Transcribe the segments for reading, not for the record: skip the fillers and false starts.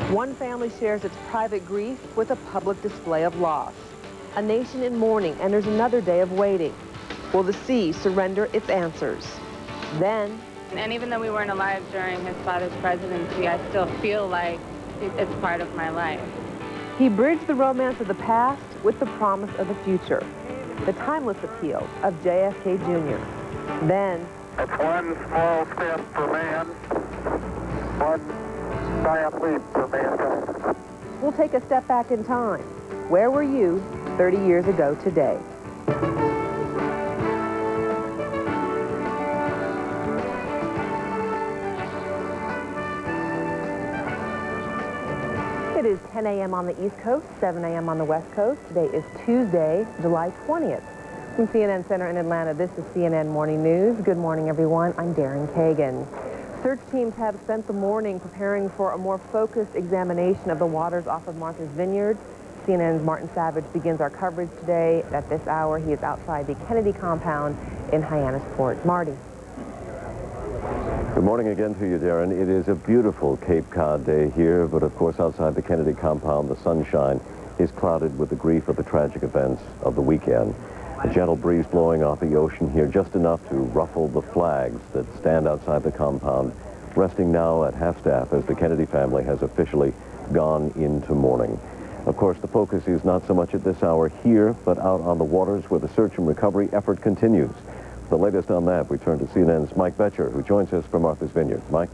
One family shares its private grief with a public display of loss. A nation in mourning enters another day of waiting. Will the sea surrender its answers? Then... And even though we weren't alive during his father's presidency, I still feel like it's part of my life. He bridged the romance of the past with the promise of the future. The timeless appeal of JFK Jr. Then... It's one small step for man, one giant leap for mankind. We'll take a step back in time. Where were you 30 years ago today? It is 10 a.m. on the East Coast, 7 a.m. on the West Coast. Today is Tuesday, July 20th. From CNN Center in Atlanta, this is CNN Morning News. Good morning, everyone. I'm Darren Kagan. Search teams have spent the morning preparing for a more focused examination of the waters off of Martha's Vineyard. CNN's Martin Savage begins our coverage today. At this hour, he is outside the Kennedy compound in Hyannisport. Marty. Good morning again to you, Darren. It is a beautiful Cape Cod day here, but of course outside the Kennedy compound, the sunshine is clouded with the grief of the tragic events of the weekend. A gentle breeze blowing off the ocean here, just enough to ruffle the flags that stand outside the compound, resting now at half-staff as the Kennedy family has officially gone into mourning. Of course, the focus is not so much at this hour here, but out on the waters where the search and recovery effort continues. The latest on that, we turn to CNN's Mike Betcher, who joins us from Martha's Vineyard. Mike?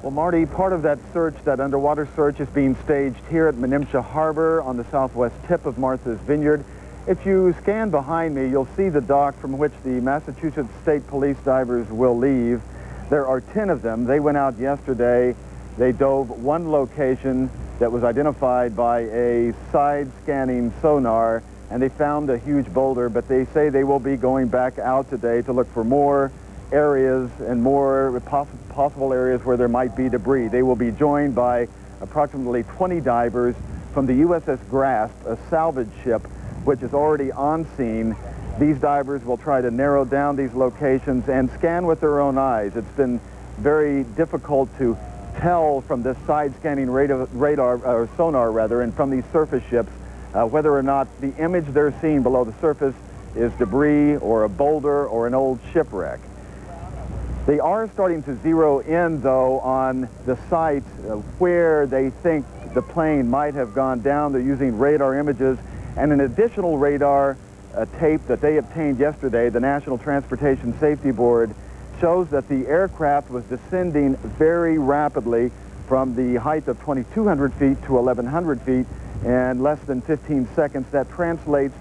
Well, Marty, part of that search, that underwater search, is being staged here at Menemsha Harbor on the southwest tip of Martha's Vineyard. If you scan behind me, you'll see the dock from which the Massachusetts State Police divers will leave. There are 10 of them. They went out yesterday. They dove one location that was identified by a side-scanning sonar, and they found a huge boulder, but they say they will be going back out today to look for more areas and more possible areas where there might be debris. They will be joined by approximately 20 divers from the USS Grasp, a salvage ship, which is already on scene. These divers will try to narrow down these locations and scan with their own eyes. It's been very difficult to tell from this side-scanning radar, or sonar rather, and from these surface ships, whether or not the image they're seeing below the surface is debris or a boulder or an old shipwreck. They are starting to zero in, though, on the site where they think the plane might have gone down. They're using radar images and an additional radar tape that they obtained yesterday. The National Transportation Safety Board shows that the aircraft was descending very rapidly from the height of 2,200 feet to 1,100 feet in less than 15 seconds. That translates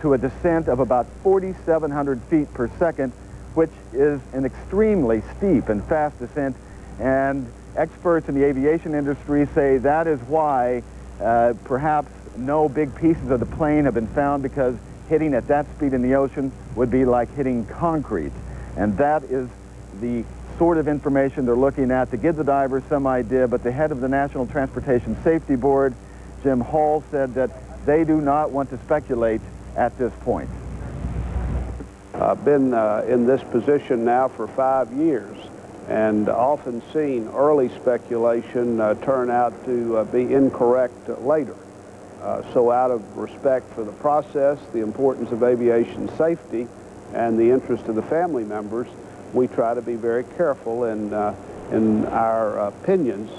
to a descent of about 4,700 feet per second, which is an extremely steep and fast descent. And experts in the aviation industry say that is why perhaps no big pieces of the plane have been found, because hitting at that speed in the ocean would be like hitting concrete. And that is the sort of information they're looking at to give the divers some idea. But the head of the National Transportation Safety Board, Jim Hall, said that they do not want to speculate at this point. I've been in this position now for 5 years and often seen early speculation turn out to be incorrect later. So out of respect for the process, the importance of aviation safety, and the interest of the family members, we try to be very careful in our opinions.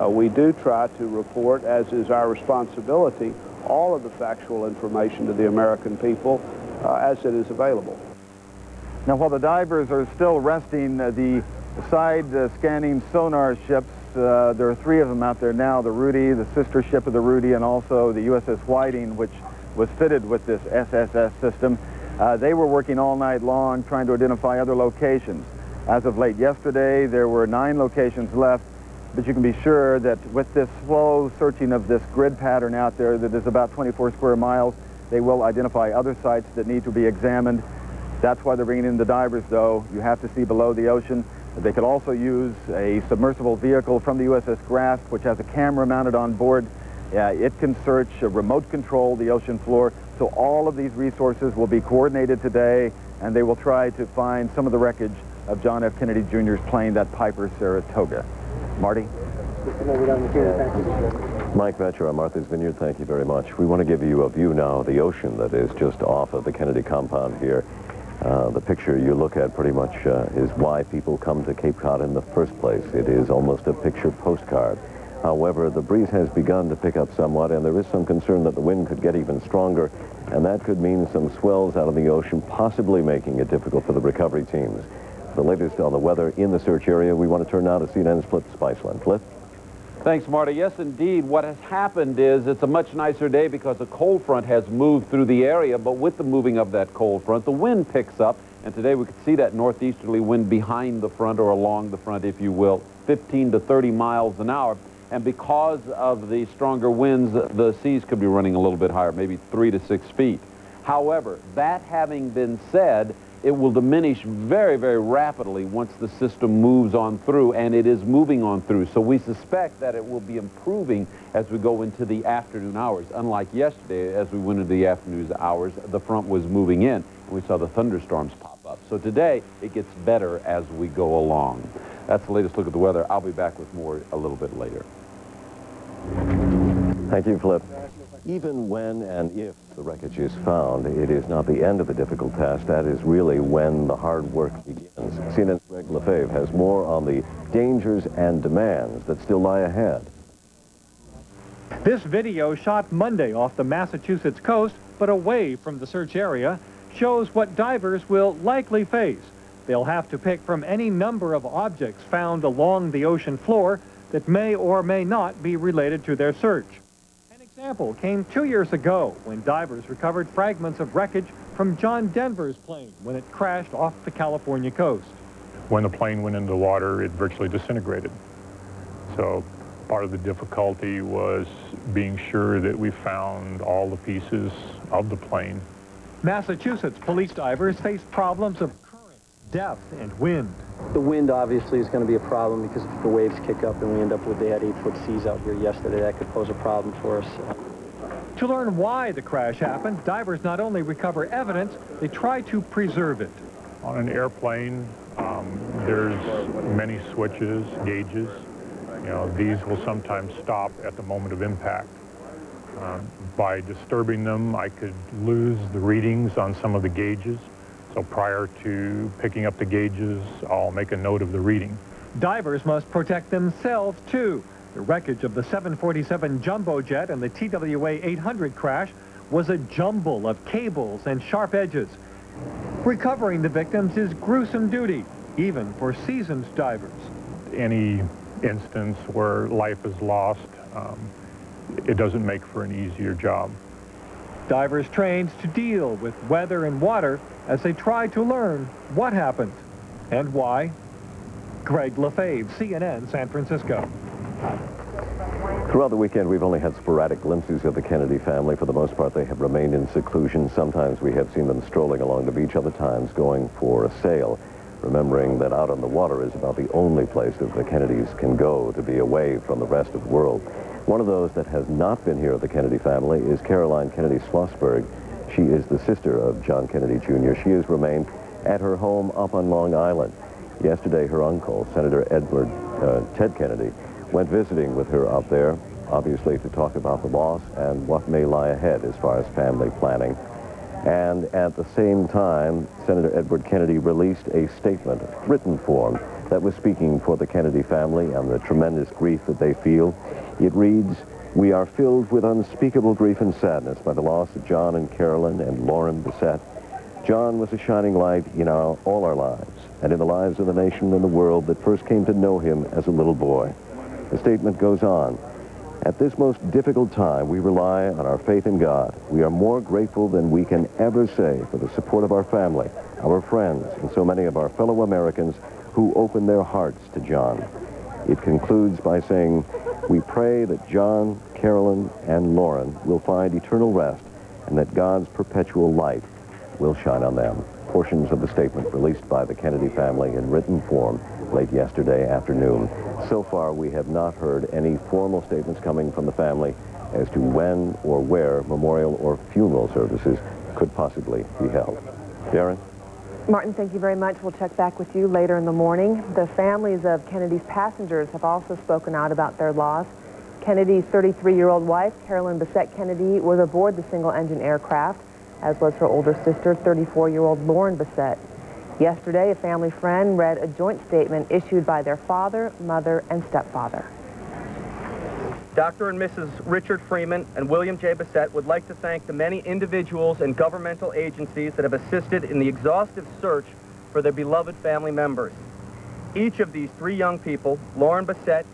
We do try to report, as is our responsibility, all of the factual information to the American people as it is available. Now, while the divers are still resting, the side-scanning sonar ships, there are 3 of them out there now, the Rudy, the sister ship of the Rudy, and also the USS Whiting, which was fitted with this SSS system. They were working all night long trying to identify other locations. As of late yesterday, there were 9 locations left, but you can be sure that with this slow searching of this grid pattern out there that is about 24 square miles, they will identify other sites that need to be examined. That's why they're bringing in the divers, though. You have to see below the ocean. They could also use a submersible vehicle from the USS Grasp, which has a camera mounted on board. It can search, remote control the ocean floor. So all of these resources will be coordinated today, and they will try to find some of the wreckage of John F. Kennedy Jr.'s plane, that Piper Saratoga. Marty? Mike Vetcher on Martha's Vineyard, thank you very much. We want to give you a view now of the ocean that is just off of the Kennedy compound here. The picture you look at pretty much is why people come to Cape Cod in the first place. It is almost a picture postcard. However, the breeze has begun to pick up somewhat, and there is some concern that the wind could get even stronger, and that could mean some swells out of the ocean, possibly making it difficult for the recovery teams. The latest on the weather in the search area, we want to turn now to CNN's Flip Spiceland. Flip? Thanks, Marty. Yes, indeed. What has happened is it's a much nicer day because a cold front has moved through the area, but with the moving of that cold front, the wind picks up, and today we could see that northeasterly wind behind the front or along the front, if you will, 15 to 30 miles an hour. And because of the stronger winds, the seas could be running a little bit higher, maybe 3 to 6 feet. However, that having been said, it will diminish very, very rapidly once the system moves on through, and it is moving on through. So we suspect that it will be improving as we go into the afternoon hours. Unlike yesterday, as we went into the afternoon hours, the front was moving in, and we saw the thunderstorms pop up. So today, it gets better as we go along. That's the latest look at the weather. I'll be back with more a little bit later. Thank you, Flip. Even when and if the wreckage is found, it is not the end of the difficult task. That is really when the hard work begins. CNN's Greg Lefebvre has more on the dangers and demands that still lie ahead. This video, shot Monday off the Massachusetts coast, but away from the search area, shows what divers will likely face. They'll have to pick from any number of objects found along the ocean floor that may or may not be related to their search. Example came 2 years ago when divers recovered fragments of wreckage from John Denver's plane when it crashed off the California coast. When the plane went into the water, it virtually disintegrated. So part of the difficulty was being sure that we found all the pieces of the plane. Massachusetts police divers faced problems of current, depth, and wind. The wind obviously is going to be a problem because if the waves kick up and we end up with, they had 8-foot seas out here yesterday, that could pose a problem for us. To learn why the crash happened, divers not only recover evidence, they try to preserve it. On an airplane, there's many switches, gauges. You know, these will sometimes stop at the moment of impact. By disturbing them, I could lose the readings on some of the gauges. So prior to picking up the gauges, I'll make a note of the reading. Divers must protect themselves, too. The wreckage of the 747 jumbo jet and the TWA 800 crash was a jumble of cables and sharp edges. Recovering the victims is gruesome duty, even for seasoned divers. Any instance where life is lost, it doesn't make for an easier job. Divers trained to deal with weather and water as they try to learn what happened and why. Greg Lefebvre, CNN, San Francisco. Throughout the weekend, we've only had sporadic glimpses of the Kennedy family. For the most part, they have remained in seclusion. Sometimes we have seen them strolling along the beach, other times going for a sail, remembering that out on the water is about the only place that the Kennedys can go to be away from the rest of the world. One of those that has not been here of the Kennedy family is Caroline Kennedy Schlossberg. She is the sister of John Kennedy Jr. She has remained at her home up on Long Island. Yesterday, her uncle, Senator Ted Kennedy, went visiting with her up there, obviously to talk about the loss and what may lie ahead as far as family planning. And at the same time, Senator Edward Kennedy released a statement, written form, that was speaking for the Kennedy family and the tremendous grief that they feel. It reads, "We are filled with unspeakable grief and sadness by the loss of John and Carolyn and Lauren Bissett. John was a shining light in all our lives, and in the lives of the nation and the world that first came to know him as a little boy." The statement goes on, "At this most difficult time, we rely on our faith in God. We are more grateful than we can ever say for the support of our family, our friends, and so many of our fellow Americans who opened their hearts to John." It concludes by saying, "We pray that John, Carolyn, and Lauren will find eternal rest and that God's perpetual light will shine on them." Portions of the statement released by the Kennedy family in written form late yesterday afternoon. So far, we have not heard any formal statements coming from the family as to when or where memorial or funeral services could possibly be held. Darren? Martin, thank you very much. We'll check back with you later in the morning. The families of Kennedy's passengers have also spoken out about their loss. Kennedy's 33-year-old wife, Carolyn Bessette Kennedy, was aboard the single-engine aircraft, as was her older sister, 34-year-old Lauren Bessette. Yesterday, a family friend read a joint statement issued by their father, mother, and stepfather. Dr. and Mrs. Richard Freeman and William J. Bessette would like to thank the many individuals and governmental agencies that have assisted in the exhaustive search for their beloved family members. Each of these three young people, Lauren Bessette,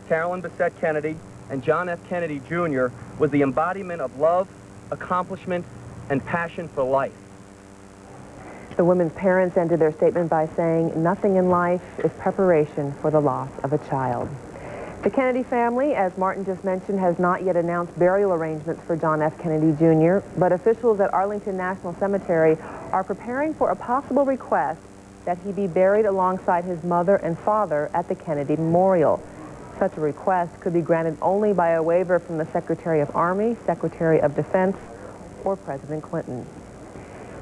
Carolyn Bessette Kennedy, and John F. Kennedy Jr., was the embodiment of love, accomplishment, and passion for life. The women's parents ended their statement by saying, "Nothing in life is preparation for the loss of a child." The Kennedy family, as Martin just mentioned, has not yet announced burial arrangements for John F. Kennedy Jr., but officials at Arlington National Cemetery are preparing for a possible request that he be buried alongside his mother and father at the Kennedy Memorial. Such a request could be granted only by a waiver from the Secretary of Army, Secretary of Defense, or President Clinton.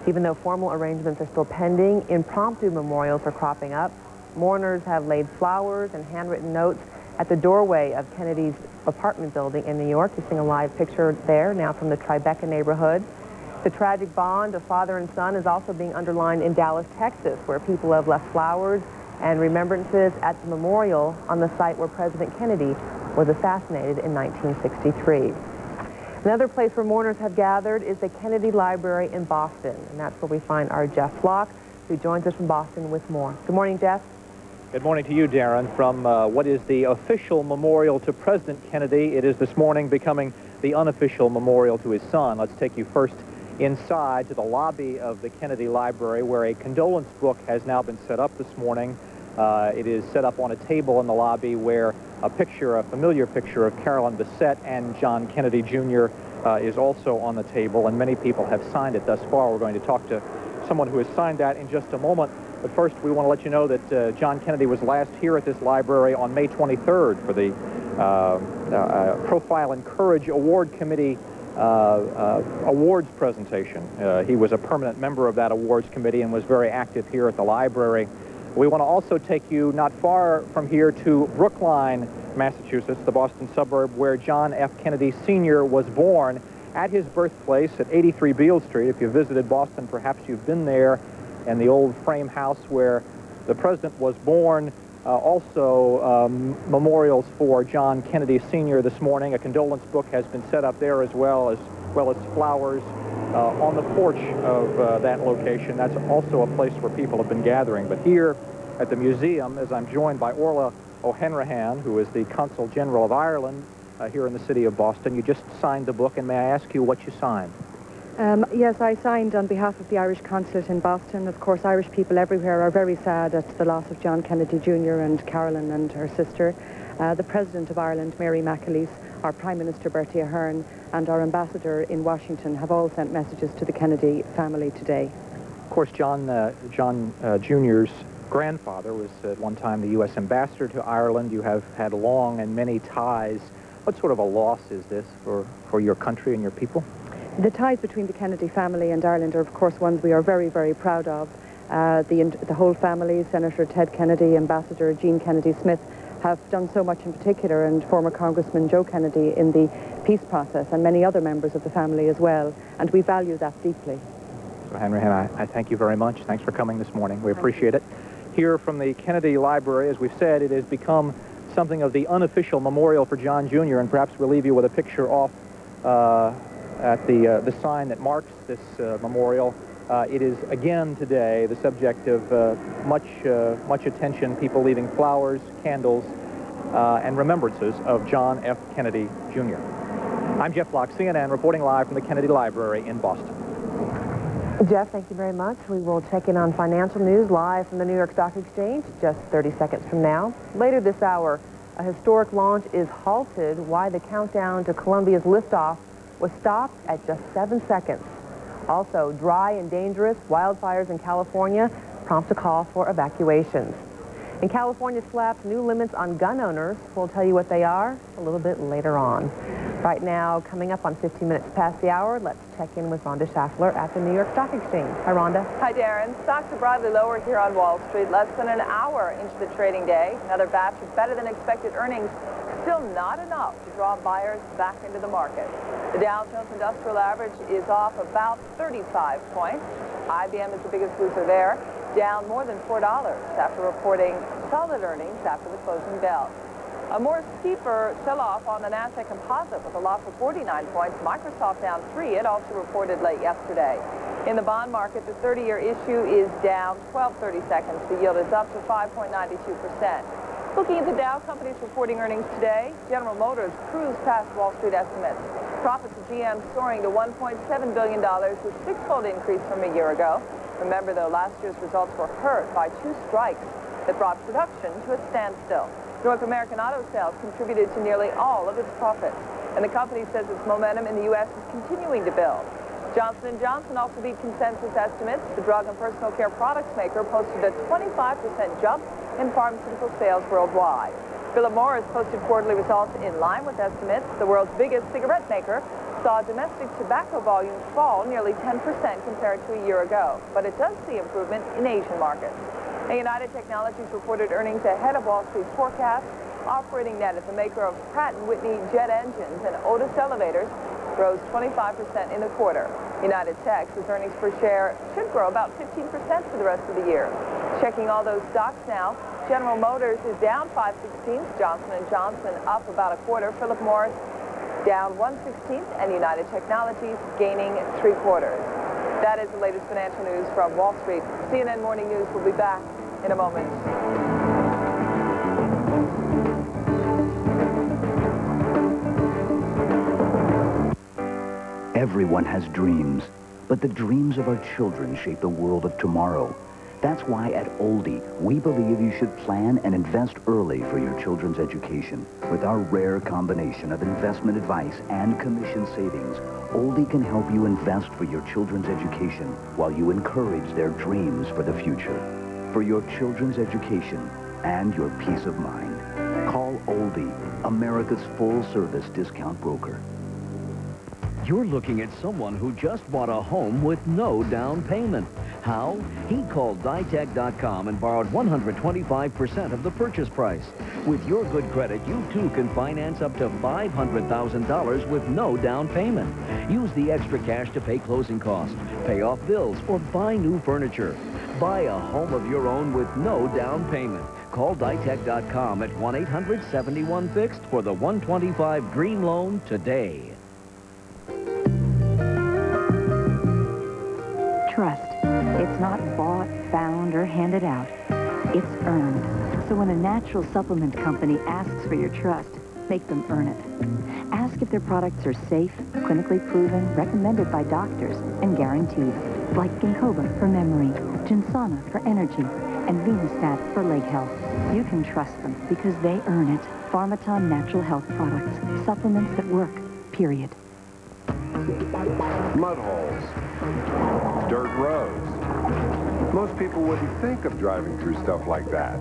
Even though formal arrangements are still pending, impromptu memorials are cropping up. Mourners have laid flowers and handwritten notes at the doorway of Kennedy's apartment building in New York. You're seeing a live picture there now from the Tribeca neighborhood. The tragic bond of father and son is also being underlined in Dallas, Texas, where people have left flowers and remembrances at the memorial on the site where President Kennedy was assassinated in 1963. Another place where mourners have gathered is the Kennedy Library in Boston, and that's where we find our Jeff Flock, who joins us from Boston with more. Good morning, Jeff. Good morning to you, Darren. From what is the official memorial to President Kennedy, it is this morning becoming the unofficial memorial to his son. Let's take you first inside to the lobby of the Kennedy Library, where a condolence book has now been set up this morning. It is set up on a table in the lobby where a familiar picture of Carolyn Bessette and John Kennedy Jr. Is also on the table, and many people have signed it thus far. We're going to talk to someone who has signed that in just a moment. But first, we want to let you know that John Kennedy was last here at this library on May 23rd for the Profile and Courage Award Committee awards presentation. He was a permanent member of that awards committee and was very active here at the library. We want to also take you not far from here to Brookline, Massachusetts, the Boston suburb where John F. Kennedy Sr. was born, at his birthplace at 83 Beale Street. If you visited Boston, perhaps you've been there, and the old frame house where the president was born. Also memorials for John Kennedy Sr. this morning. A condolence book has been set up there as well as flowers on the porch of that location. That's also a place where people have been gathering. But here at the museum, as I'm joined by Orla O'Hanrahan, who is the Consul General of Ireland here in the city of Boston. You just signed the book, and may I ask you what you signed? Yes, I signed on behalf of the Irish Consulate in Boston. Of course, Irish people everywhere are very sad at the loss of John Kennedy Jr. and Carolyn and her sister. The President of Ireland, Mary McAleese, our Prime Minister, Bertie Ahern, and our Ambassador in Washington have all sent messages to the Kennedy family today. Of course, John Jr.'s grandfather was at one time the U.S. Ambassador to Ireland. You have had long and many ties. What sort of a loss is this for your country and your people? The ties between the Kennedy family and Ireland are, of course, ones we are very, very proud of. The whole family, Senator Ted Kennedy, Ambassador Jean Kennedy Smith, have done so much in particular, and former Congressman Joe Kennedy in the peace process, and many other members of the family as well, and we value that deeply. So, Henry, I thank you very much. Thanks for coming this morning. We appreciate it. Here from the Kennedy Library, as we've said, it has become something of the unofficial memorial for John Jr., and perhaps we'll leave you with a picture off at the sign that marks this memorial. It is again today the subject of much attention, people leaving flowers, candles, and remembrances of John F. Kennedy Jr. I'm Jeff Flock, CNN, reporting live from the Kennedy Library in Boston. Jeff, thank you very much. We will check in on financial news live from the New York Stock Exchange just 30 seconds from now. Later this hour, a historic launch is halted. Why the countdown to Columbia's liftoff was stopped at just 7 seconds. Also, dry and dangerous wildfires in California prompt a call for evacuations. And California slaps new limits on gun owners. We'll tell you what they are a little bit later on. Right now, coming up on 15 minutes past the hour, let's check in with Rhonda Schaffler at the New York Stock Exchange. Hi, Rhonda. Hi, Darren. Stocks are broadly lower here on Wall Street, less than an hour into the trading day. Another batch of better-than-expected earnings, still not enough to draw buyers back into the market. The Dow Jones Industrial Average is off about 35 points. IBM is the biggest loser there, down more than $4 after reporting solid earnings after the closing bell. A more steeper sell-off on the NASDAQ Composite with a loss of 49 points. Microsoft down 3. It also reported late yesterday. In the bond market, the 30-year issue is down 12/32. The yield is up to 5.92%. Looking at the Dow, companies reporting earnings today. General Motors cruised past Wall Street estimates. Profits of GM soaring to $1.7 billion, a six-fold increase from a year ago. Remember, though, last year's results were hurt by 2 strikes that brought production to a standstill. North American auto sales contributed to nearly all of its profits, and the company says its momentum in the U.S. is continuing to build. Johnson & Johnson also beat consensus estimates. The drug and personal care products maker posted a 25% jump in pharmaceutical sales worldwide. Philip Morris posted quarterly results in line with estimates. The world's biggest cigarette maker saw domestic tobacco volumes fall nearly 10% compared to a year ago, but it does see improvement in Asian markets. And United Technologies reported earnings ahead of Wall Street's forecast. Operating net at the maker of Pratt & Whitney jet engines and Otis elevators rose 25% in the quarter. United Tech's earnings per share should grow about 15% for the rest of the year. Checking all those stocks now, General Motors is down 5/16, Johnson & Johnson up about a quarter, Philip Morris down 1/16, and United Technologies gaining 3/4. That is the latest financial news from Wall Street. CNN Morning News will be back in a moment. Everyone has dreams, but the dreams of our children shape the world of tomorrow. That's why at Oldie, we believe you should plan and invest early for your children's education. With our rare combination of investment advice and commission savings, Oldie can help you invest for your children's education while you encourage their dreams for the future. For your children's education and your peace of mind, call Oldie, America's full-service discount broker. You're looking at someone who just bought a home with no down payment. How? He called Ditech.com and borrowed 125% of the purchase price. With your good credit, you too can finance up to $500,000 with no down payment. Use the extra cash to pay closing costs, pay off bills, or buy new furniture. Buy a home of your own with no down payment. Call Ditech.com at 1-800-71-FIXED for the 125 Dream Loan today. Trust. It's not bought, found, or handed out. It's earned. So when a natural supplement company asks for your trust, make them earn it. Ask if their products are safe, clinically proven, recommended by doctors, and guaranteed. Like Ginkgo for memory, Ginsana for energy, and Venustat for leg health. You can trust them because they earn it. Pharmaton Natural Health Products. Supplements that work. Period. Mud holes, dirt roads. Most people wouldn't think of driving through stuff like that.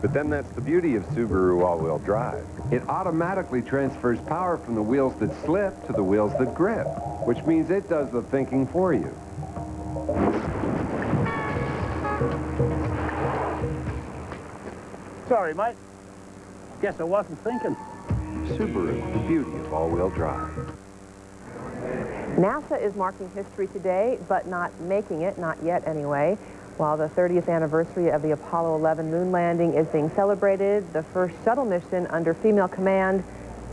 But then that's the beauty of Subaru all-wheel drive. It automatically transfers power from the wheels that slip to the wheels that grip, which means it does the thinking for you. Sorry, mate. Guess I wasn't thinking. Subaru, the beauty of all-wheel drive. NASA is marking history today, but not making it, not yet anyway. While the 30th anniversary of the Apollo 11 moon landing is being celebrated, the first shuttle mission under female command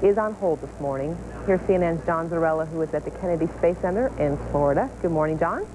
is on hold this morning. Here's CNN's John Zarella, who is at the Kennedy Space Center in Florida. Good morning, John.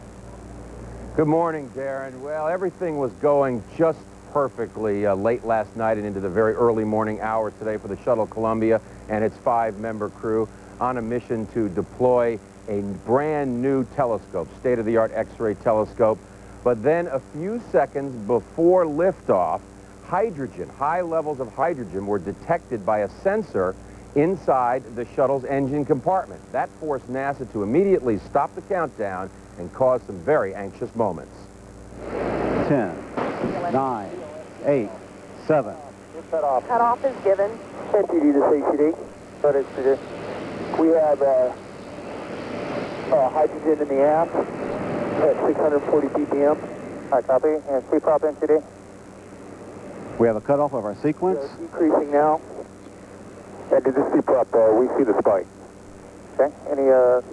Good morning, Darren. Well, everything was going just perfectly late last night and into the very early morning hours today for the shuttle Columbia and its 5-member crew on a mission to deploy a brand new telescope, state-of-the-art X-ray telescope. But then a few seconds before liftoff, hydrogen, high levels of hydrogen were detected by a sensor inside the shuttle's engine compartment. That forced NASA to immediately stop the countdown and cause some very anxious moments. 10, 9, 8, 7. Cutoff is given. NTD to CCD. We have hydrogen in the app at 640 ppm. Hi, copy. And speed prop NCD. We have a cutoff of our sequence. Decreasing now. And to the speed prop, we see the spike. Okay. Any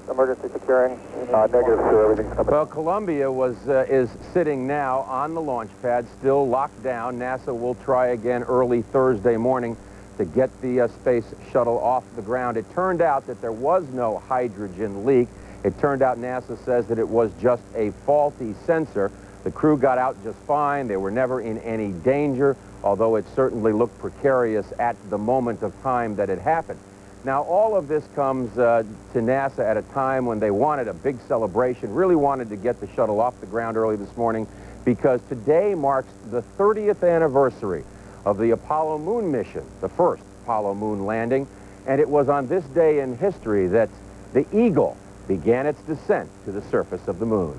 emergency securing? Negative, sir. Everything's coming. Well, Columbia is sitting now on the launch pad, still locked down. NASA will try again early Thursday morning to get the space shuttle off the ground. It turned out that there was no hydrogen leak. It turned out NASA says that it was just a faulty sensor. The crew got out just fine. They were never in any danger, although it certainly looked precarious at the moment of time that it happened. Now, all of this comes to NASA at a time when they wanted a big celebration, really wanted to get the shuttle off the ground early this morning, because today marks the 30th anniversary of the Apollo moon mission, the first Apollo moon landing, and it was on this day in history that the Eagle began its descent to the surface of the moon.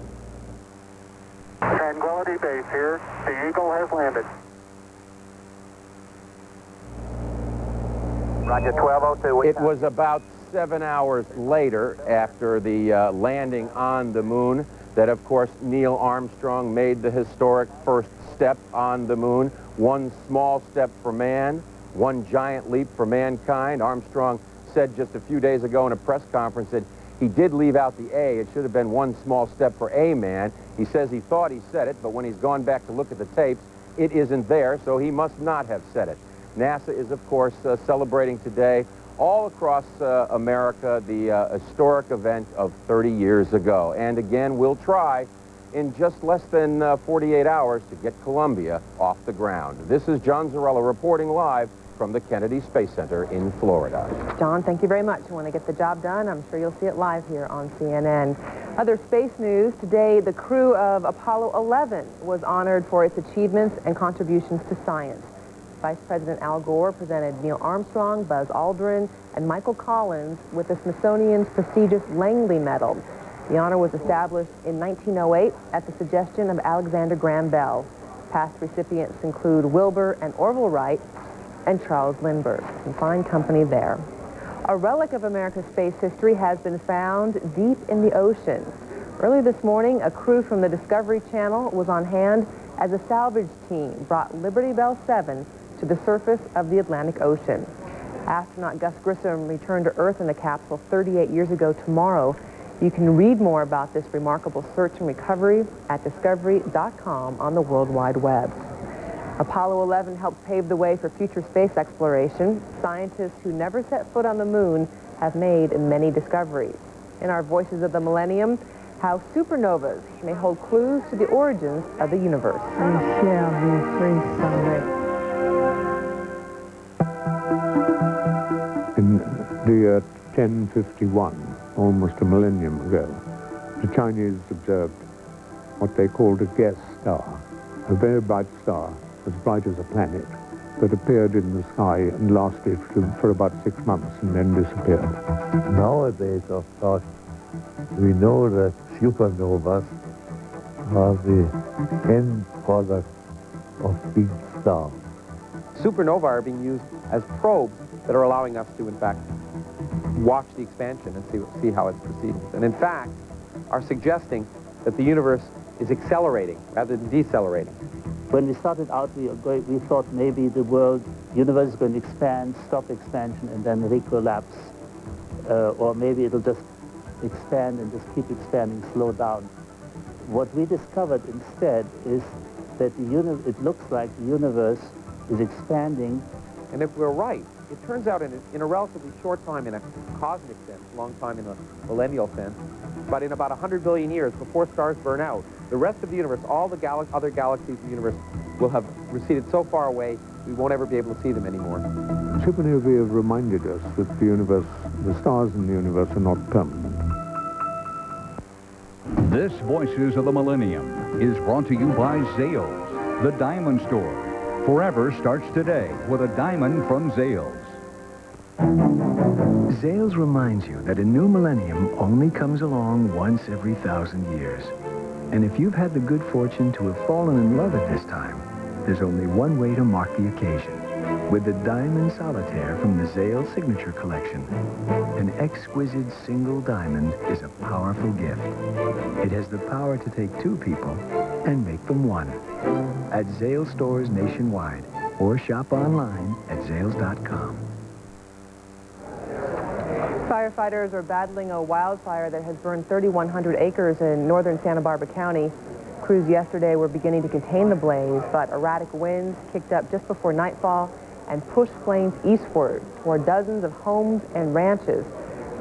Tranquility Base here. The Eagle has landed. Roger, 1202. It was about 7 hours later, after the landing on the moon, that, of course, Neil Armstrong made the historic first step on the moon. One small step for man, one giant leap for mankind. Armstrong said just a few days ago in a press conference that he did leave out the A. It should have been one small step for a man. He says he thought he said it, but when he's gone back to look at the tapes, it isn't there, so he must not have said it. NASA is, of course, celebrating today all across America the historic event of 30 years ago. And again, we'll try in just less than 48 hours to get Columbia off the ground. This is John Zarella reporting live from the Kennedy Space Center in Florida. John, thank you very much. You want to get the job done? I'm sure you'll see it live here on CNN. Other space news, today the crew of Apollo 11 was honored for its achievements and contributions to science. Vice President Al Gore presented Neil Armstrong, Buzz Aldrin, and Michael Collins with the Smithsonian's prestigious Langley Medal. The honor was established in 1908 at the suggestion of Alexander Graham Bell. Past recipients include Wilbur and Orville Wright and Charles Lindbergh. Some fine company there. A relic of America's space history has been found deep in the ocean. Early this morning, a crew from the Discovery Channel was on hand as a salvage team brought Liberty Bell 7 to the surface of the Atlantic Ocean. Astronaut Gus Grissom returned to Earth in the capsule 38 years ago tomorrow. You can read more about this remarkable search and recovery at discovery.com on the World Wide Web. Apollo 11 helped pave the way for future space exploration. Scientists who never set foot on the moon have made many discoveries. In our Voices of the Millennium, how supernovas may hold clues to the origins of the universe. In the year 1051, almost a millennium ago, the Chinese observed what they called a guest star, a very bright star, as bright as a planet, that appeared in the sky and lasted for about 6 months and then disappeared. Nowadays, of course, we know that supernovas are the end product of big stars. Supernovae are being used as probes that are allowing us to, in fact, watch the expansion and see how it proceeds. And in fact, are suggesting that the universe is accelerating rather than decelerating. When we started out, we thought maybe the universe is going to expand, stop expansion, and then recollapse. Or maybe it'll just expand and just keep expanding, slow down. What we discovered instead is that it looks like the universe is expanding. And if we're right, it turns out in a relatively short time, in a cosmic sense, long time in a millennial sense, but in about 100 billion years, before stars burn out, the rest of the universe, all the other galaxies in the universe, will have receded so far away, we won't ever be able to see them anymore. Supernovae have reminded us that the universe, the stars in the universe are not permanent. This Voices of the Millennium is brought to you by Zales, the diamond store. Forever starts today with a diamond from Zales. Zales reminds you that a new millennium only comes along once every 1,000 years. And if you've had the good fortune to have fallen in love at this time, there's only one way to mark the occasion. with the Diamond Solitaire from the Zale Signature Collection. An exquisite single diamond is a powerful gift. It has the power to take two people and make them one. At Zale stores nationwide, or shop online at zales.com. Firefighters are battling a wildfire that has burned 3,100 acres in northern Santa Barbara County. Crews yesterday were beginning to contain the blaze, but erratic winds kicked up just before nightfall and pushed flames eastward toward dozens of homes and ranches.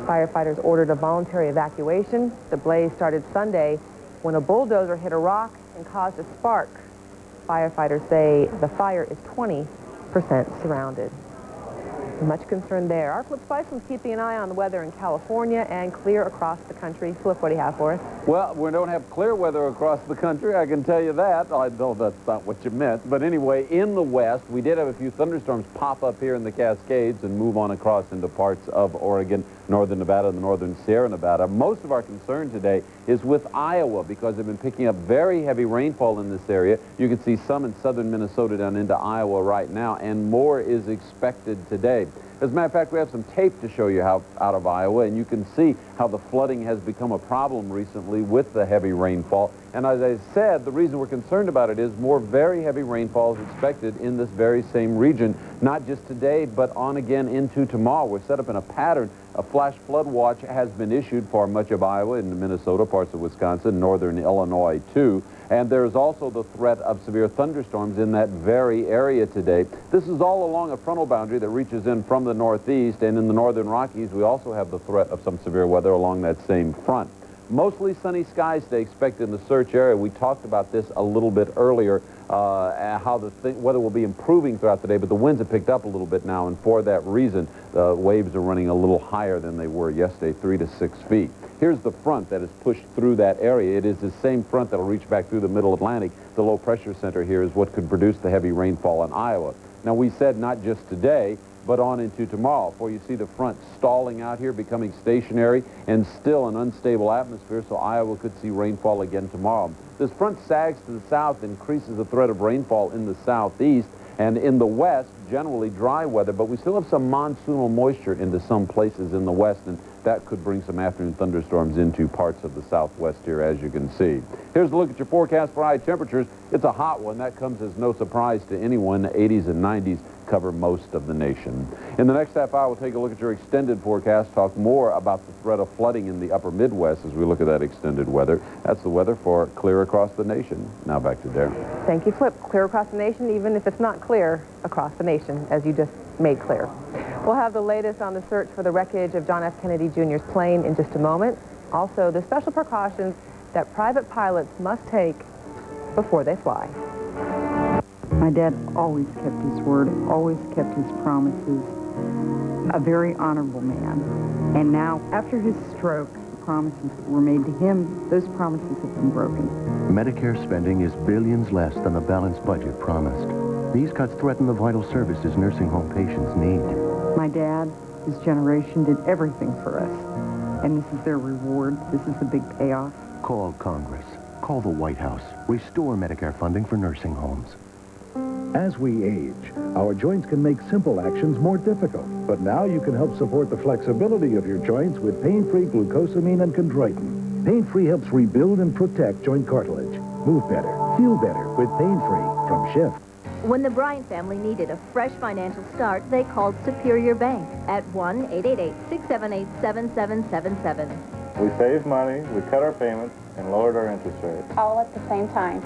Firefighters ordered a voluntary evacuation. The blaze started Sunday when a bulldozer hit a rock and caused a spark. Firefighters say the fire is 20% surrounded. Much concern there. Our Flip Spiceman's keeping an eye on the weather in California and clear across the country. Flip, what do you have for us? Well, we don't have clear weather across the country, I can tell you that. I know that's not what you meant. But anyway, in the west, we did have a few thunderstorms pop up here in the Cascades and move on across into parts of Oregon, northern Nevada, and the northern Sierra Nevada. Most of our concern today is with Iowa because they've been picking up very heavy rainfall in this area. You can see some in southern Minnesota down into Iowa right now, and more is expected today. As a matter of fact, we have some tape to show you how out of Iowa, and you can see how the flooding has become a problem recently with the heavy rainfall. And as I said, the reason we're concerned about it is more very heavy rainfall is expected in this very same region, not just today, but on again into tomorrow. We're set up in a pattern. A flash flood watch has been issued for much of Iowa, into Minnesota, parts of Wisconsin, northern Illinois, too. And there's also the threat of severe thunderstorms in that very area today. This is all along a frontal boundary that reaches in from the northeast, and in the northern Rockies, we also have the threat of some severe weather along that same front. Mostly sunny skies today expected in the search area. We talked about this a little bit earlier, how the weather will be improving throughout the day, but the winds have picked up a little bit now, and for that reason, the waves are running a little higher than they were yesterday, 3 to 6 feet. Here's the front that has pushed through that area. It is the same front that will reach back through the middle Atlantic. The low pressure center here is what could produce the heavy rainfall in Iowa. Now, we said not just today, but on into tomorrow, for you see the front stalling out here, becoming stationary, and still an unstable atmosphere, so Iowa could see rainfall again tomorrow. This front sags to the south, increases the threat of rainfall in the southeast, and in the west, generally dry weather, but we still have some monsoonal moisture into some places in the west, and that could bring some afternoon thunderstorms into parts of the southwest here, as you can see. Here's a look at your forecast for high temperatures. It's a hot one. That comes as no surprise to anyone. The 80s and 90s cover most of the nation. In the next half hour, we'll take a look at your extended forecast, talk more about the threat of flooding in the upper Midwest as we look at that extended weather. That's the weather for clear across the nation. Now back to Darren. Thank you, Flip. Clear across the nation, even if it's not clear across the nation, as you just made clear. We'll have the latest on the search for the wreckage of John F. Kennedy Jr.'s plane in just a moment. Also, the special precautions that private pilots must take before they fly. My dad always kept his word, always kept his promises. A very honorable man. And now, after his stroke, the promises that were made to him, those promises have been broken. Medicare spending is billions less than the balanced budget promised. These cuts threaten the vital services nursing home patients need. My dad, his generation, did everything for us. And this is their reward. This is the big payoff. Call Congress. Call the White House. Restore Medicare funding for nursing homes. As we age, our joints can make simple actions more difficult. But now you can help support the flexibility of your joints with pain-free glucosamine and chondroitin. Pain-free helps rebuild and protect joint cartilage. Move better, feel better with pain-free from Shift. When the Bryant family needed a fresh financial start, they called Superior Bank at 1-888-678-7777. We saved money, we cut our payments, and lowered our interest rates. All at the same time.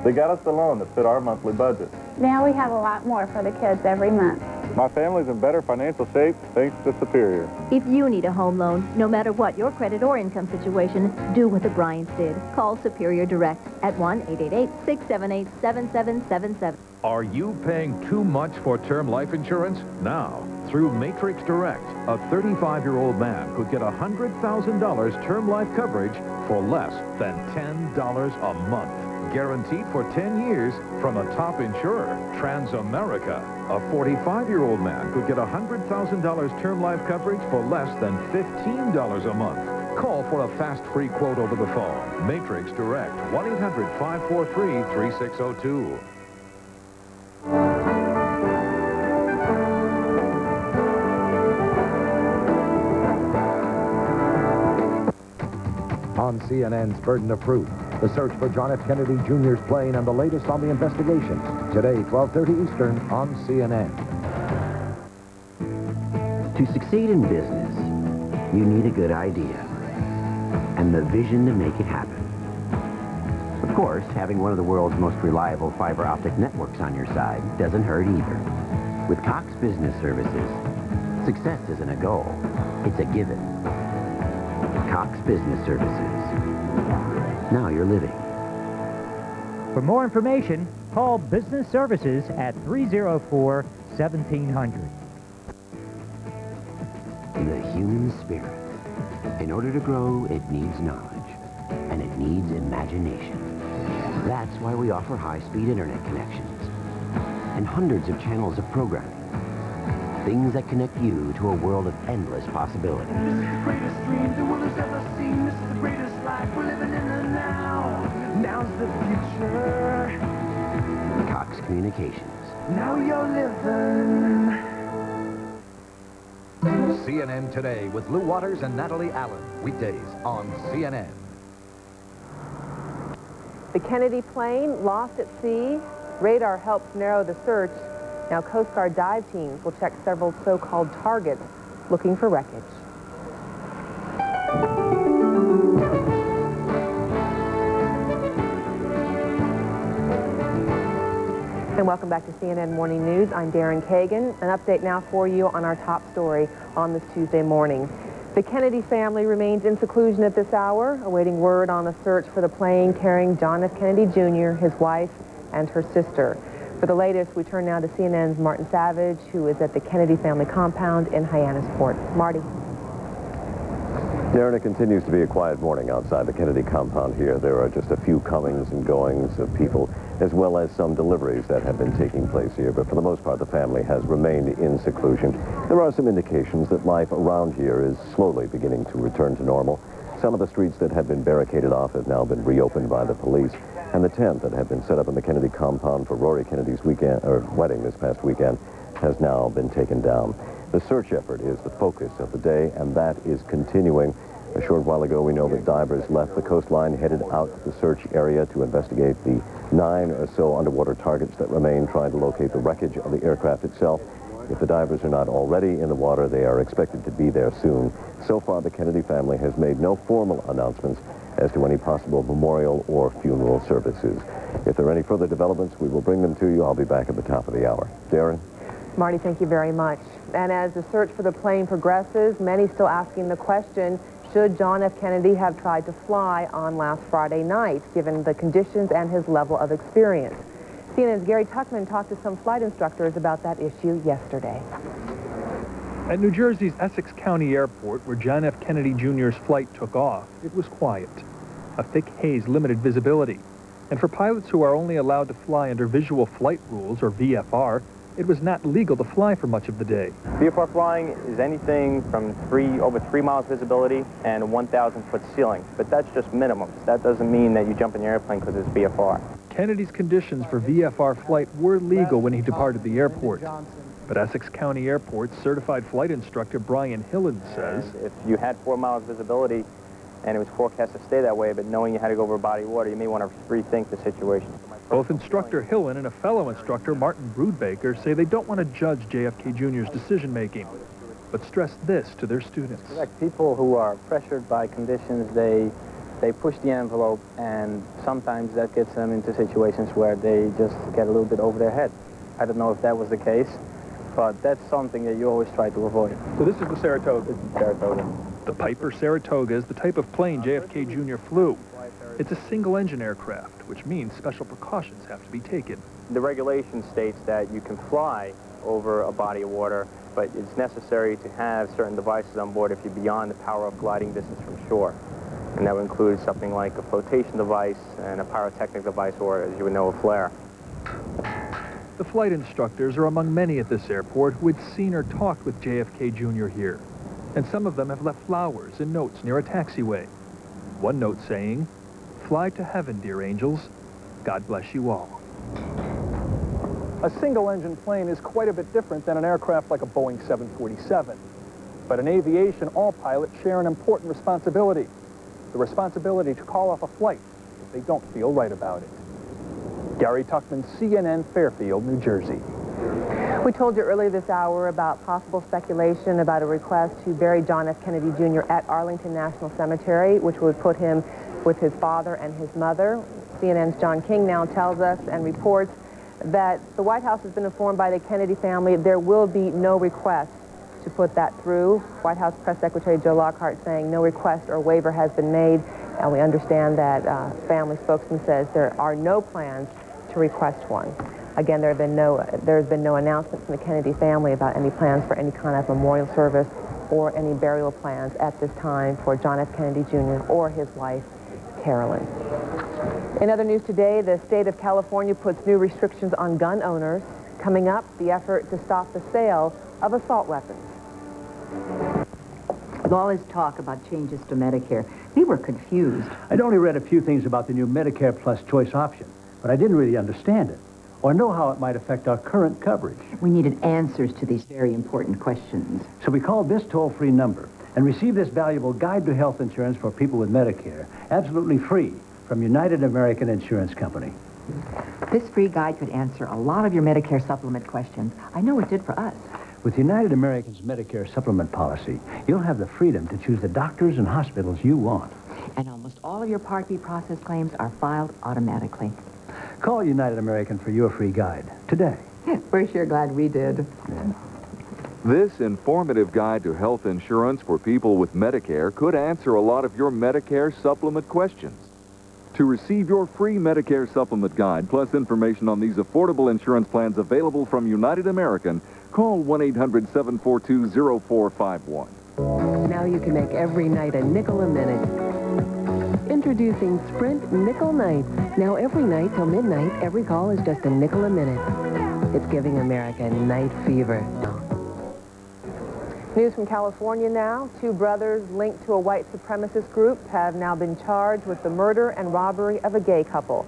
They got us the loan that fit our monthly budget. Now we have a lot more for the kids every month. My family's in better financial shape thanks to Superior. If you need a home loan, no matter what your credit or income situation, do what the Bryants did. Call Superior Direct at 1-888-678-7777. Are you paying too much for term life insurance? Now, through Matrix Direct, a 35-year-old man could get $100,000 term life coverage for less than $10 a month. Guaranteed for 10 years from a top insurer, Transamerica. A 45-year-old man could get $100,000 term life coverage for less than $15 a month. Call for a fast free quote over the phone. Matrix Direct, 1-800-543-3602. CNN's Burden of Proof. The search for John F. Kennedy Jr.'s plane and the latest on the investigation. Today, 12:30 Eastern on CNN. To succeed in business, you need a good idea and the vision to make it happen. Of course, having one of the world's most reliable fiber optic networks on your side doesn't hurt either. With Cox Business Services, success isn't a goal, it's a given. Cox Business Services. Now you're living. For more information, call Business Services at 304-1700. The human spirit. In order to grow, it needs knowledge, and it needs imagination. That's why we offer high-speed internet connections and hundreds of channels of programming. Things that connect you to a world of endless possibilities. This is the greatest dream the world has ever seen. This is the greatest life we're living in the now. Now's the future. Cox Communications. Now you're living. CNN Today with Lou Waters and Natalie Allen. Weekdays on CNN. The Kennedy plane lost at sea. Radar helps narrow the search. Now Coast Guard dive teams will check several so-called targets looking for wreckage. And welcome back to CNN Morning News. I'm Darren Kagan. An update now for you on our top story on this Tuesday morning. The Kennedy family remains in seclusion at this hour, awaiting word on the search for the plane carrying John F. Kennedy Jr., his wife, and her sister. For the latest, we turn now to CNN's Martin Savage, who is at the Kennedy family compound in Hyannisport. Marty. Darren, it continues to be a quiet morning outside the Kennedy compound here. There are just a few comings and goings of people, as well as some deliveries that have been taking place here. But for the most part, the family has remained in seclusion. There are some indications that life around here is slowly beginning to return to normal. Some of the streets that had been barricaded off have now been reopened by the police. And the tent that had been set up in the Kennedy compound for Rory Kennedy's wedding this past weekend has now been taken down. The search effort is the focus of the day, and that is continuing. A short while ago, we know that divers left the coastline, headed out to the search area to investigate the 9 or so underwater targets that remain, trying to locate the wreckage of the aircraft itself. If the divers are not already in the water, they are expected to be there soon. So far, the Kennedy family has made no formal announcements as to any possible memorial or funeral services. If there are any further developments, we will bring them to you. I'll be back at the top of the hour. Darren? Marty, thank you very much. And as the search for the plane progresses, many still asking the question, should John F. Kennedy have tried to fly on last Friday night, given the conditions and his level of experience? CNN's Gary Tuckman talked to some flight instructors about that issue yesterday. At New Jersey's Essex County Airport, where John F. Kennedy Jr.'s flight took off, it was quiet. A thick haze limited visibility. And for pilots who are only allowed to fly under visual flight rules, or VFR, it was not legal to fly for much of the day. VFR flying is anything from over 3 miles visibility and a 1,000-foot ceiling. But that's just minimums. That doesn't mean that you jump in the airplane because it's VFR. Kennedy's conditions for VFR flight were legal when he departed the airport. But Essex County Airport's certified flight instructor Brian Hillen says, if you had 4 miles visibility and it was forecast to stay that way, but knowing you had to go over a body of water, you may want to rethink the situation. Both instructor Hillen and a fellow instructor, Martin Broodbaker, say they don't want to judge JFK Jr.'s decision-making, but stress this to their students. Correct. People who are pressured by conditions, they push the envelope, and sometimes that gets them into situations where they just get a little bit over their head. I don't know if that was the case, but that's something that you always try to avoid. So this is the Saratoga? This is the Saratoga. The Piper Saratoga is the type of plane JFK Jr. flew. It's a single-engine aircraft, which means special precautions have to be taken. The regulation states that you can fly over a body of water, but it's necessary to have certain devices on board if you're beyond the power of gliding distance from shore. And that would include something like a flotation device and a pyrotechnic device, or, as you would know, a flare. The flight instructors are among many at this airport who had seen or talked with JFK Jr. here. And some of them have left flowers and notes near a taxiway. One note saying, "Fly to heaven, dear angels. God bless you all." A single-engine plane is quite a bit different than an aircraft like a Boeing 747. But in aviation, all pilots share an important responsibility. the responsibility to call off a flight if they don't feel right about it. Gary Tuckman, CNN, Fairfield, New Jersey. We told you earlier this hour about possible speculation about a request to bury John F. Kennedy Jr. at Arlington National Cemetery, which would put him with his father and his mother. CNN's John King now tells us and reports that the White House has been informed by the Kennedy family there will be no request to put that through. White House Press Secretary Joe Lockhart saying no request or waiver has been made, and we understand that family spokesman says there are no plans to request one. Again, there's been no announcement from the Kennedy family about any plans for any kind of memorial service or any burial plans at this time for John F. Kennedy Jr. or his wife, Carolyn. In other news today, the state of California puts new restrictions on gun owners. Coming up, the effort to stop the sale of assault weapons. With all this talk about changes to Medicare, we were confused. I'd only read a few things about the new Medicare Plus choice option, but I didn't really understand it or know how it might affect our current coverage. We needed answers to these very important questions. So we called this toll-free number and received this valuable guide to health insurance for people with Medicare, absolutely free, from United American Insurance Company. This free guide could answer a lot of your Medicare supplement questions. I know it did for us. With United American's Medicare supplement policy, you'll have the freedom to choose the doctors and hospitals you want. And almost all of your Part B process claims are filed automatically. Call United American for your free guide today. We're sure glad we did. Yeah. This informative guide to health insurance for people with Medicare could answer a lot of your Medicare supplement questions. To receive your free Medicare supplement guide, plus information on these affordable insurance plans available from United American, call 1-800-742-0451. Now you can make every night a nickel a minute. Introducing Sprint Nickel Nights. Now every night till midnight, every call is just a nickel a minute. It's giving America night fever. News from California now. Two brothers linked to a white supremacist group have now been charged with the murder and robbery of a gay couple.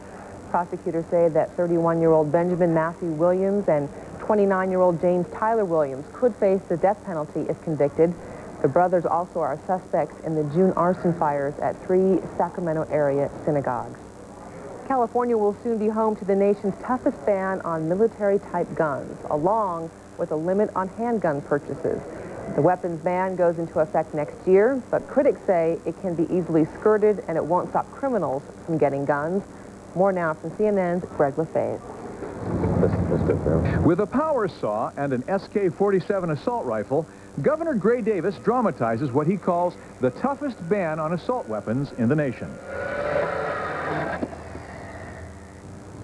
Prosecutors say that 31-year-old Benjamin Matthew Williams and 29-year-old James Tyler Williams could face the death penalty if convicted. The brothers also are suspects in the June arson fires at 3 Sacramento area synagogues. California will soon be home to the nation's toughest ban on military-type guns, along with a limit on handgun purchases. The weapons ban goes into effect next year, but critics say it can be easily skirted and it won't stop criminals from getting guns. More now from CNN's Greg LaFave. With a power saw and an SK-47 assault rifle, Governor Gray Davis dramatizes what he calls the toughest ban on assault weapons in the nation.